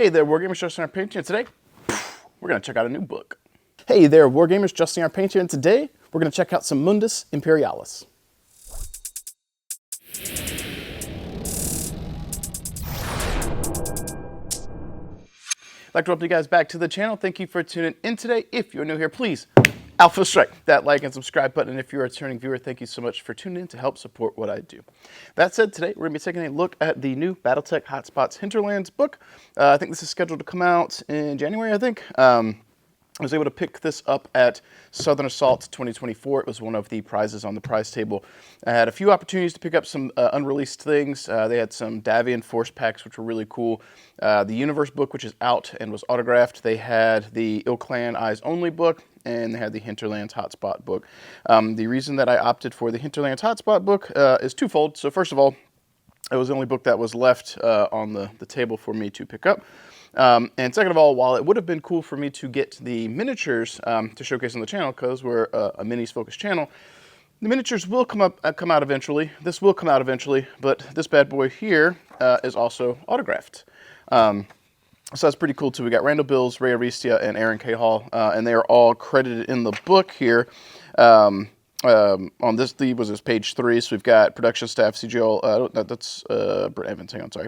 Hey there, Wargamers, Justin our Paint here, and today we're going to check out a new book. Hey there, Wargamers, Justin our Paint here, and today we're going to check out some Mundus Imperialis. I'd like to welcome you guys back to the channel. Thank you for tuning in today. If you're new here, please Alpha strike that like and subscribe button. And if you're a returning viewer, thank you so much for tuning in to help support what I do. That said, today we're going to be taking a look at the new Battletech Hinterlands book. I think this is scheduled to come out in January, I think. I was able to pick this up at Southern Assault 2024. It was one of the prizes on the prize table. I had a few opportunities to pick up some unreleased things. They had some Davian Force packs, which were really cool. The Universe book, which is out and was autographed. They had the Il Clan Eyes Only book, and they had the Hinterlands Hotspot book. The reason that I opted for the Hinterlands Hotspot book is twofold. So first of all, it was the only book that was left on the table for me to pick up. And second of all, while it would have been cool for me to get the miniatures to showcase on the channel, because we're a minis focused channel, the miniatures will come out eventually. This will come out eventually, but this bad boy here is also autographed. So that's pretty cool too. We got Randall Bills, Ray Aristia, and Aaron Cahall, and they are all credited in the book here. On this, was this page 3, so we've got production staff, CGL, that's Brent Evans, hang on, sorry.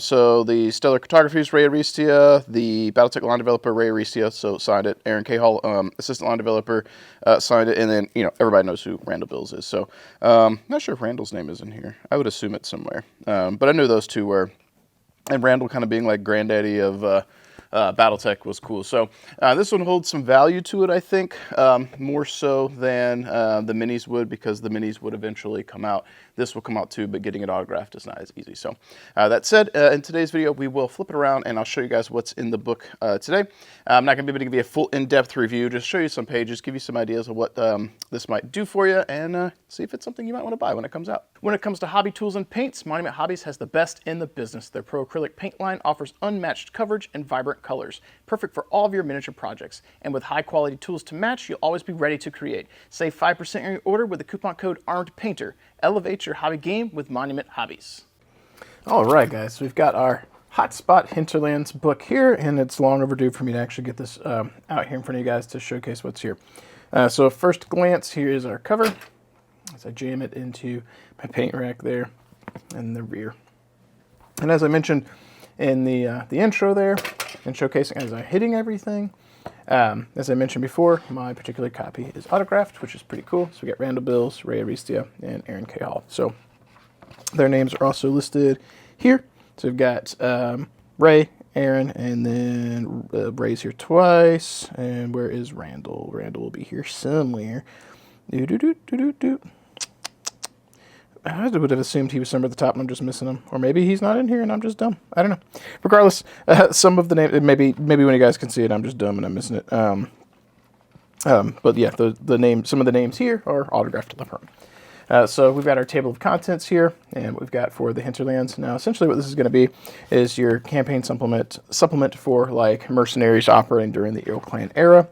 So the Stellar Cartographies, Ray Aristia, the Battletech line developer, Ray Aristia, so signed it. Aaron Cahall, assistant line developer, signed it, and then, you know, everybody knows who Randall Bills is, so not sure if Randall's name is in here. I would assume it's somewhere, but I knew those two were, and Randall kind of being like granddaddy of Battletech was cool. So this one holds some value to it, I think, more so than the minis would, because the minis would eventually come out. This will come out too, but getting it autographed is not as easy. So that said, in today's video, we will flip it around and I'll show you guys what's in the book today. I'm not going to be able to give you a full in-depth review, just show you some pages, give you some ideas of what this might do for you, and see if it's something you might want to buy when it comes out. When it comes to hobby tools and paints, Monument Hobbies has the best in the business. Their Pro Acrylic paint line offers unmatched coverage and vibrant colors, perfect for all of your miniature projects. And with high-quality tools to match, you'll always be ready to create. Save 5% on your order with the coupon code ARMEDPAINTER. Elevate your hobby game with Monument Hobbies. All right, guys, so we've got our Hotspot Hinterlands book here, and it's long overdue for me to actually get this out here in front of you guys to showcase what's here. So first glance, here is our cover, as I jam it into my paint rack there in the rear. And as I mentioned in the intro there, and showcasing as I'm hitting everything, as I mentioned before, my particular copy is autographed, which is pretty cool. So we got Randall Bills, Ray Aristia, and Aaron Cahall. So their names are also listed here. So we've got Ray, Aaron, and then Ray's here twice. And where is Randall? Randall will be here somewhere. I would have assumed he was somewhere at the top and I'm just missing him. Or maybe he's not in here and I'm just dumb. I don't know. Regardless, some of the names, maybe when you guys can see it, I'm just dumb and I'm missing it. But yeah, some of the names here are autographed to the front. So we've got our table of contents here, and what we've got for the Hinterlands. Now, essentially what this is going to be is your campaign supplement for like mercenaries operating during the Il Clan era.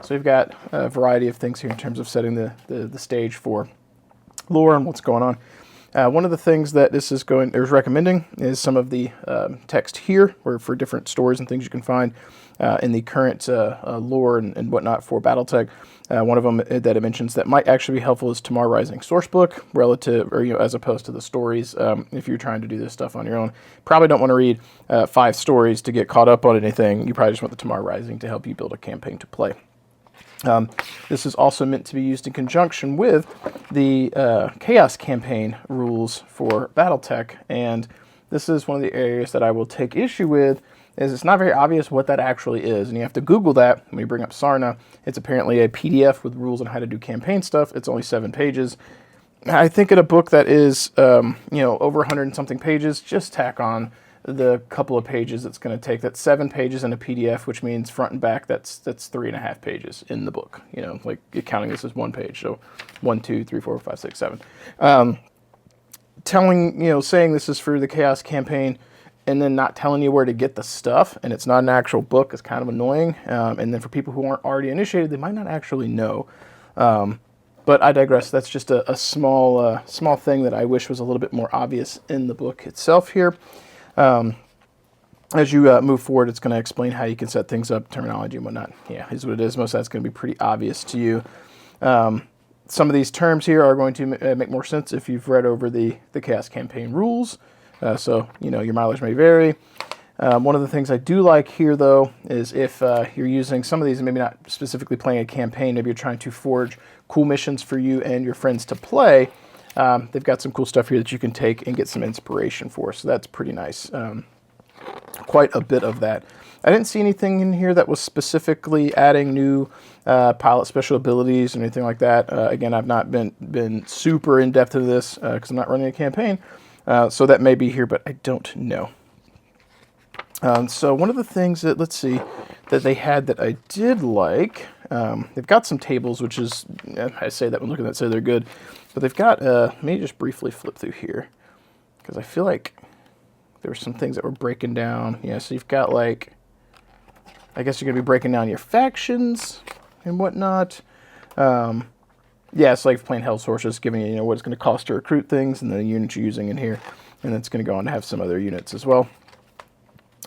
So we've got a variety of things here in terms of setting the stage for lore and what's going on. One of the things that this is recommending is some of the text here, where for different stories and things you can find in the current lore and whatnot for Battletech. One of them that it mentions that might actually be helpful is Tamar Rising sourcebook, relative, or as opposed to the stories. If you're trying to do this stuff on your own, probably don't want to read 5 stories to get caught up on anything. You probably just want the Tamar Rising to help you build a campaign to play. This is also meant to be used in conjunction with the Chaos campaign rules for Battletech, and this is one of the areas that I will take issue with, is it's not very obvious what that actually is, and you have to Google that. When you bring up Sarna, it's apparently a PDF with rules on how to do campaign stuff. It's only 7 pages. I think in a book that is, over 100 and something pages, just tack on the couple of pages it's going to take. That's 7 pages in a PDF, which means front and back, that's 3.5 pages in the book. Like counting this as 1 page. So 1, 2, 3, 4, 5, 6, 7. Saying this is for the Chaos campaign and then not telling you where to get the stuff, and it's not an actual book, is kind of annoying. And then for people who aren't already initiated, they might not actually know. But I digress. That's just a small thing that I wish was a little bit more obvious in the book itself here. as you move forward, it's going to explain how you can set things up, terminology and whatnot. Yeah, is what it is. Most of that's going to be pretty obvious to you. Some of these terms here are going to make more sense if you've read over the Chaos Campaign rules. So, your mileage may vary. One of the things I do like here, though, is if you're using some of these and maybe not specifically playing a campaign, maybe you're trying to forge cool missions for you and your friends to play, they've got some cool stuff here that you can take and get some inspiration for. So that's pretty nice. Quite a bit of that. I didn't see anything in here that was specifically adding new pilot special abilities or anything like that. Again, I've not been super in-depth into this because I'm not running a campaign. So that may be here, but I don't know. So one of the things that, let's see, that they had that I did like, they've got some tables, which is, I say that when looking at that, say they're good, but they've got, let me just briefly flip through here, because I feel like there were some things that were breaking down. Yeah, so you've got like, I guess you're going to be breaking down your factions and whatnot. Yeah, it's like playing Hell's Horses, giving you, what it's going to cost to recruit things, and then the units you're using in here, and then it's going to go on to have some other units as well.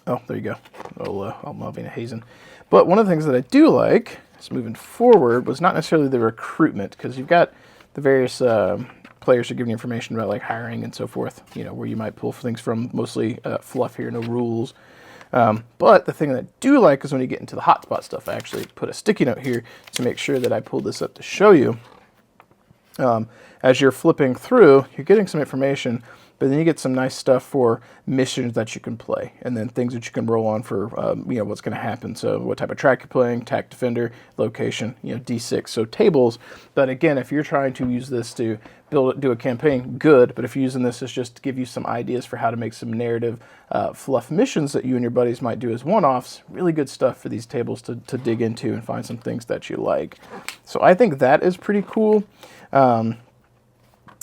Oh, there you go. I'll Malvina Hazen. But one of the things that I do like, is moving forward, was not necessarily the recruitment, because you've got the various players are giving you information about like hiring and so forth, where you might pull things from, mostly fluff here, no rules. But the thing that I do like is when you get into the hotspot stuff, I actually put a sticky note here to make sure that I pulled this up to show you. As you're flipping through, you're getting some information, but then you get some nice stuff for missions that you can play, and then things that you can roll on for, what's going to happen. So what type of track you're playing, tack defender, location, D6, so tables. But again, if you're trying to use this to do a campaign, good. But if you're using this as just to give you some ideas for how to make some narrative fluff missions that you and your buddies might do as one-offs, really good stuff for these tables to dig into and find some things that you like. So I think that is pretty cool.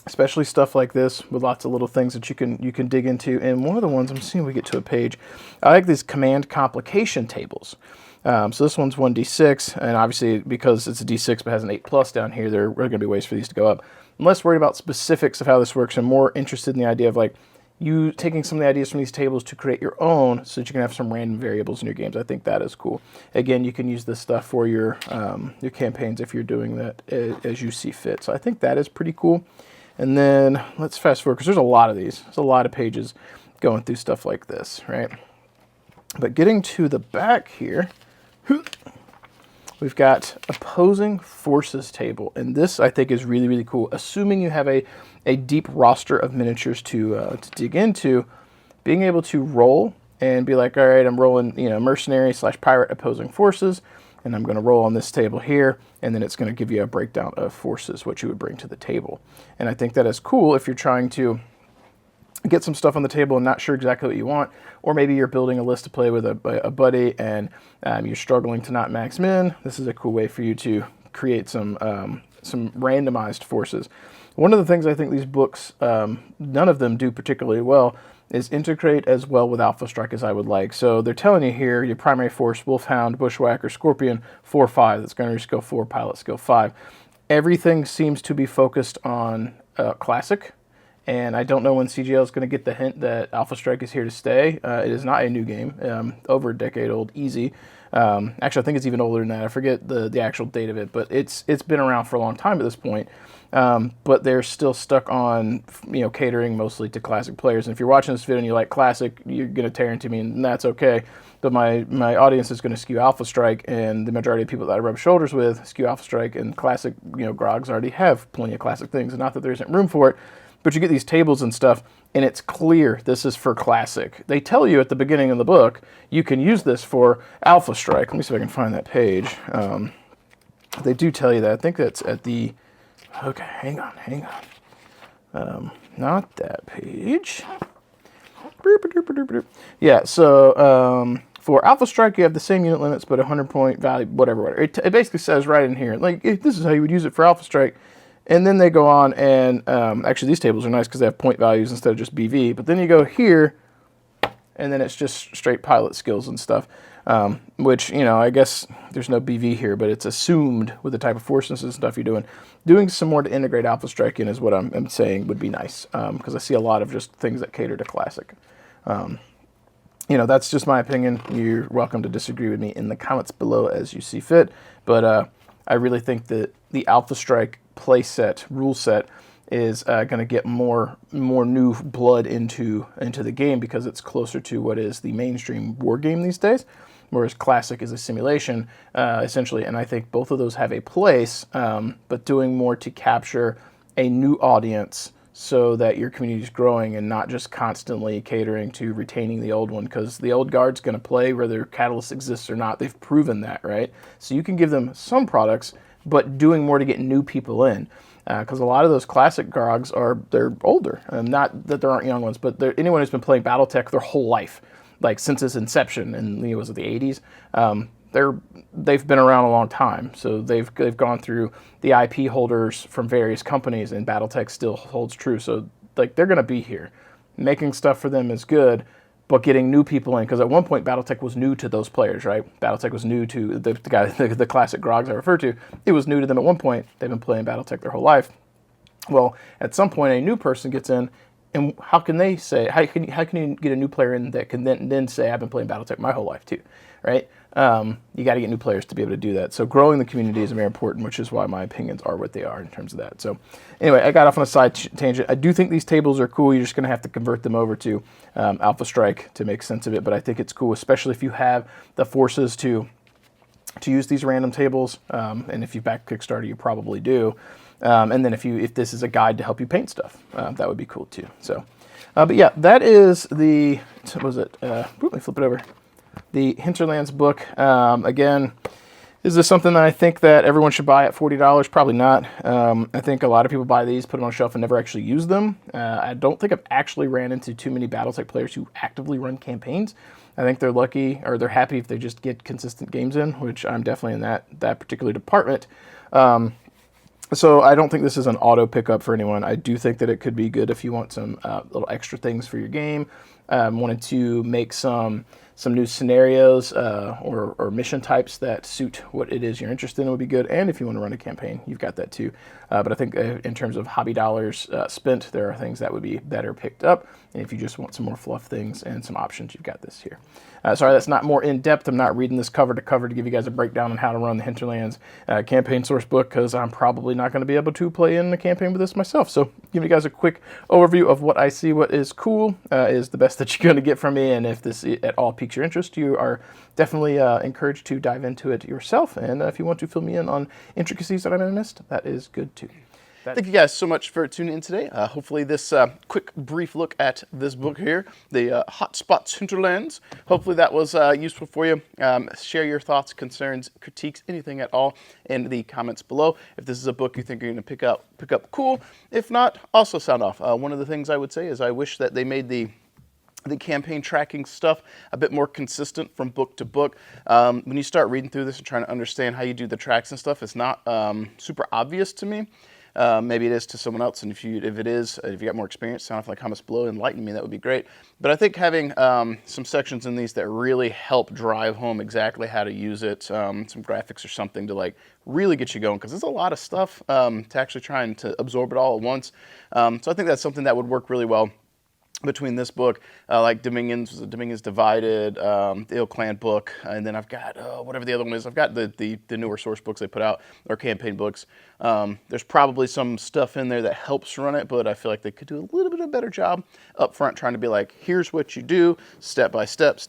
Especially stuff like this with lots of little things that you can dig into. And one of the ones, I'm seeing we get to a page, I like these command complication tables. So this one's 1d6, and obviously because it's a d6 but has an 8+ down here, there are going to be ways for these to go up. I'm less worried about specifics of how this works. I'm more interested in the idea of like you taking some of the ideas from these tables to create your own so that you can have some random variables in your games. I think that is cool. Again, you can use this stuff for your campaigns if you're doing that as you see fit. So I think that is pretty cool. And then let's fast forward, because there's a lot of these. There's a lot of pages going through stuff like this, right? But getting to the back here, we've got opposing forces table. And this, I think, is really, really cool. Assuming you have a deep roster of miniatures to dig into, being able to roll and be like, all right, I'm rolling, mercenary / pirate opposing forces, and I'm going to roll on this table here, and then it's going to give you a breakdown of forces, what you would bring to the table. And I think that is cool if you're trying to get some stuff on the table and not sure exactly what you want, or maybe you're building a list to play with a buddy and you're struggling to not max min. This is a cool way for you to create some randomized forces. One of the things I think these books, none of them do particularly well, is integrate as well with Alpha Strike as I would like. So they're telling you here, your primary force, Wolfhound, Bushwhacker, Scorpion, 4/5. That's Gunnery skill 4, Pilot skill 5. Everything seems to be focused on Classic, and I don't know when CGL is going to get the hint that Alpha Strike is here to stay. It is not a new game, over a decade old, easy. Actually, I think it's even older than that. I forget the actual date of it, but it's been around for a long time at this point. But they're still stuck on, catering mostly to Classic players. And if you're watching this video and you like Classic, you're going to tear into me, and that's okay. But my audience is going to skew Alpha Strike, and the majority of people that I rub shoulders with skew Alpha Strike, and Classic, Grogs already have plenty of Classic things. And not that there isn't room for it, but you get these tables and stuff, and it's clear this is for Classic. They tell you at the beginning of the book, you can use this for Alpha Strike. Let me see if I can find that page. They do tell you that. I think that's at the... Okay, hang on. Not that page. Yeah, so for Alpha Strike, you have the same unit limits, but 100-point value, whatever. It basically says right in here, like, this is how you would use it for Alpha Strike. And then they go on and, actually these tables are nice because they have point values instead of just BV. But then you go here, and then it's just straight pilot skills and stuff. Which, I guess there's no BV here, but it's assumed with the type of forces and stuff you're doing. Doing some more to integrate Alpha Strike in is what I'm saying would be nice, because I see a lot of just things that cater to Classic. that's just my opinion. You're welcome to disagree with me in the comments below as you see fit. But I really think that the Alpha Strike play set, rule set, is going to get more new blood into the game because it's closer to what is the mainstream war game these days, whereas Classic is a simulation, essentially. And I think both of those have a place, but doing more to capture a new audience so that your community is growing and not just constantly catering to retaining the old one, because the old guard's going to play whether Catalyst exists or not. They've proven that, right? So you can give them some products, but doing more to get new people in. Because a lot of those classic grogs they're older. Not that there aren't young ones, but anyone who's been playing Battletech their whole life, like since its inception in was it the 80s, they've been around a long time. So they've gone through the IP holders from various companies, and Battletech still holds true. So like they're gonna be here. Making stuff for them is good, but getting new people in, because at one point Battletech was new to those players, right? Battletech was new to the classic grogs I referred to. It was new to them at one point. They've been playing Battletech their whole life. Well, at some point a new person gets in, and how can they say, how can you get a new player in that can then say, I've been playing Battletech my whole life too, right? You got to get new players to be able to do that. So growing the community is very important, which is why my opinions are what they are in terms of that. So anyway, I got off on a side tangent. I do think these tables are cool. You're just going to have to convert them over to Alpha Strike to make sense of it. But I think it's cool, especially if you have the forces to use these random tables. And if you back Kickstarter, you probably do. And then if this is a guide to help you paint stuff, that would be cool too. So, but yeah, that is the, what was it? Let me flip it over. The Hinterlands book. Again, is this something that I think that everyone should buy at $40? Probably not. I think a lot of people buy these, put them on a shelf, and never actually use them. I don't think I've actually ran into too many Battletech players who actively run campaigns. I think they're lucky, or they're happy if they just get consistent games in, which I'm definitely in that particular department. So I don't think this is an auto pickup for anyone. I do think that it could be good if you want some little extra things for your game. Wanted to make some new scenarios or mission types that suit what it is you're interested in would be good. And if you want to run a campaign, you've got that too. But I think in terms of hobby dollars spent, there are things that would be better picked up. And if you just want some more fluff things and some options, you've got this here. Sorry, that's not more in-depth. I'm not reading this cover to cover to give you guys a breakdown on how to run the Hinterlands campaign source book, because I'm probably not going to be able to play in the campaign with this myself. So give you guys a quick overview of what I see. What is cool is the best that you're going to get from me. And if this at all piques your interest, you are definitely encouraged to dive into it yourself. And if you want to fill me in on intricacies that I may have missed, that is good too. Thank you guys so much for tuning in today. Hopefully this quick, brief look at this book here, the Hot Spots Hinterlands. Hopefully that was useful for you. Share your thoughts, concerns, critiques, anything at all in the comments below. If this is a book you think you're going to pick up, cool. If not, also sound off. One of the things I would say is I wish that they made the campaign tracking stuff a bit more consistent from book to book. When you start reading through this and trying to understand how you do the tracks and stuff, it's not super obvious to me. Maybe it is to someone else, and if you got more experience, sound off in the comments below, enlighten me, that would be great. But I think having some sections in these that really help drive home exactly how to use it, some graphics or something to like really get you going, because there's a lot of stuff to actually trying to absorb it all at once. So I think that's something that would work really well between this book, like Dominions Divided, the Ill Clan book, and then I've got whatever the other one is. I've got the newer source books they put out, or campaign books. There's probably some stuff in there that helps run it, but I feel like they could do a little bit of a better job up front, trying to be like, here's what you do, step by step,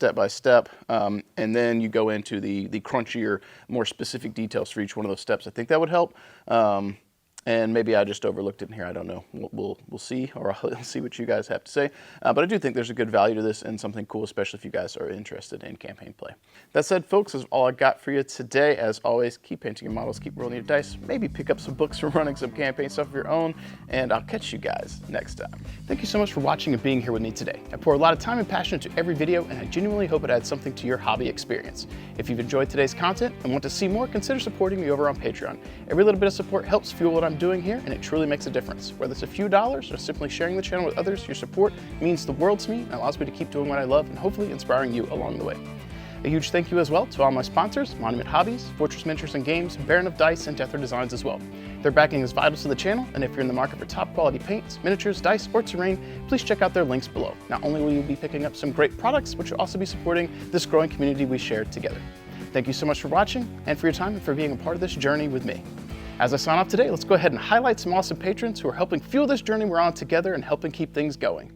and then you go into the crunchier, more specific details for each one of those steps. I think that would help. And maybe I just overlooked it in here. I don't know. We'll see, or I'll see what you guys have to say. But I do think there's a good value to this and something cool, especially if you guys are interested in campaign play. That said, folks, is all I got for you today. As always, keep painting your models, keep rolling your dice, maybe pick up some books for running some campaign stuff of your own, and I'll catch you guys next time. Thank you so much for watching and being here with me today. I pour a lot of time and passion into every video, and I genuinely hope it adds something to your hobby experience. If you've enjoyed today's content and want to see more, consider supporting me over on Patreon. Every little bit of support helps fuel what I'm doing here, and it truly makes a difference. Whether it's a few dollars or simply sharing the channel with others, your support means the world to me and allows me to keep doing what I love and hopefully inspiring you along the way. A huge thank you as well to all my sponsors, Monument Hobbies, Fortress Miniatures and Games, Baron of Dice, and Deathler Designs as well. Their backing is vital to the channel, and if you're in the market for top quality paints, miniatures, dice, or terrain, please check out their links below. Not only will you be picking up some great products, but you'll also be supporting this growing community we share together. Thank you so much for watching, and for your time, and for being a part of this journey with me. As I sign off today, let's go ahead and highlight some awesome patrons who are helping fuel this journey we're on together and helping keep things going.